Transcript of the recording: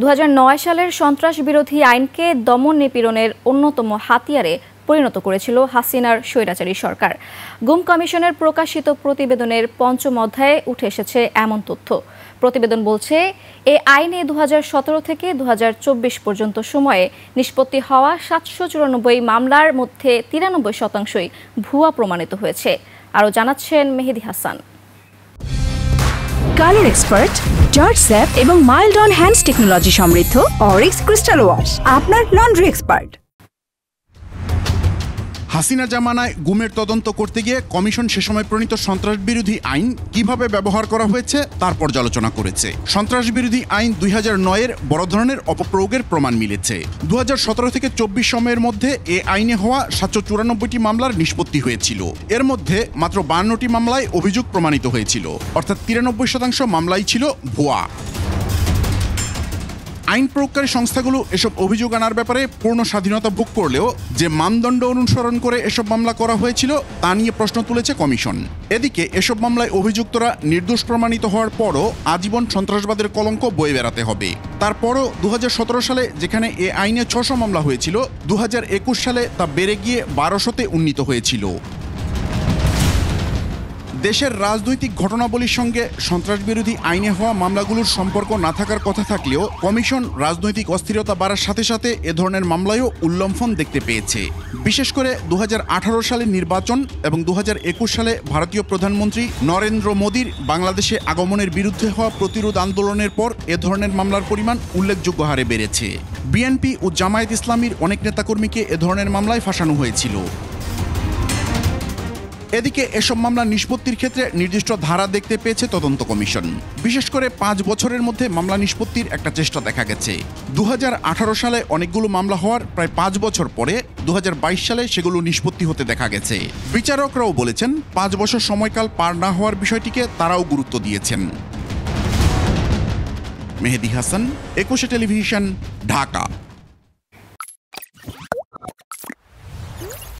2009 সালের সন্ত্রাস বিরোধী আইনকে দমন নিপীড়নের অন্যতম হাতিয়ারে পরিণত করেছিল হাসিনার স্বৈরাচারী সরকার। গুম কমিশনের প্রকাশিত প্রতিবেদনের পঞ্চম অধ্যায়ে উঠে এসেছে এমন তথ্য। প্রতিবেদন বলছে, এই আইনে 2017 থেকে 2024 পর্যন্ত সময়ে নিষ্পত্তি হওয়া 794 মামলার মধ্যে 93% ভুয়া প্রমাণিত হয়েছে। আরও জানাচ্ছেন মেহেদি হাসান। কালার এক্সপার্ট, জর্জ স্যাপ এবং মাইল্ড অন হ্যান্ডস টেকনোলজি সমৃদ্ধ অরিক্স ক্রিস্টাল ওয়াশ আপনার লন্ড্রি এক্সপার্ট। হাসিনা জামানায় গুমের তদন্ত করতে গিয়ে কমিশন সে সময় প্রণীত সন্ত্রাস বিরোধী আইন কিভাবে ব্যবহার করা হয়েছে তার পর্যালোচনা করেছে। সন্ত্রাস বিরোধী আইন 2009-এর বড় ধরনের অপপ্রয়োগের প্রমাণ মিলেছে। 2017 থেকে 24 সময়ের মধ্যে এ আইনে হওয়া 794টি মামলার নিষ্পত্তি হয়েছিল। এর মধ্যে মাত্র 52টি মামলায় অভিযোগ প্রমাণিত হয়েছিল, অর্থাৎ 93% মামলাই ছিল ভুয়া। আইন প্রয়োগকারী সংস্থাগুলো এসব অভিযোগ আনার ব্যাপারে পূর্ণ স্বাধীনতা ভোগ করলেও যে মানদণ্ড অনুসরণ করে এসব মামলা করা হয়েছিল তা নিয়ে প্রশ্ন তুলেছে কমিশন। এদিকে এসব মামলায় অভিযুক্তরা নির্দোষ প্রমাণিত হওয়ার পরও আজীবন সন্ত্রাসবাদের কলঙ্ক বয়ে বেড়াতে হবে। তারপরও 2017 সালে যেখানে এ আইনে 600 মামলা হয়েছিল, 2021 সালে তা বেড়ে গিয়ে 1200-তে উন্নীত হয়েছিল। দেশের রাজনৈতিক ঘটনাবলীর সঙ্গে সন্ত্রাসবিরোধী আইনে হওয়া মামলাগুলোর সম্পর্ক না থাকার কথা থাকলেও কমিশন রাজনৈতিক অস্থিরতা বাড়ার সাথে সাথে এ ধরনের মামলায়ও উল্লঙ্ঘন দেখতে পেয়েছে। বিশেষ করে 2018 সালের নির্বাচন এবং 2021 সালে ভারতীয় প্রধানমন্ত্রী নরেন্দ্র মোদীর বাংলাদেশে আগমনের বিরুদ্ধে হওয়া প্রতিরোধ আন্দোলনের পর এ ধরনের মামলার পরিমাণ উল্লেখযোগ্য হারে বেড়েছে। বিএনপি ও জামায়াত ইসলামীর অনেক নেতাকর্মীকে এ ধরনের মামলায় ফাঁসানো হয়েছিল। এদিকে এসব মামলা নিষ্পত্তির ক্ষেত্রে নির্দিষ্ট ধারা দেখতে পেয়েছে তদন্ত কমিশন। বিশেষ করে 5 বছরের মধ্যে মামলা নিষ্পত্তির একটা চেষ্টা দেখা গেছে। 2018 সালে অনেকগুলো মামলা হওয়ার প্রায় 5 বছর পরে 2022 সালে সেগুলো নিষ্পত্তি হতে দেখা গেছে। বিচারকরাও বলেছেন 5 বছর সময়কাল পার না হওয়ার বিষয়টিকে তারাও গুরুত্ব দিয়েছেন। মেহেদি হাসান, 21 টেলিভিশন, ঢাকা।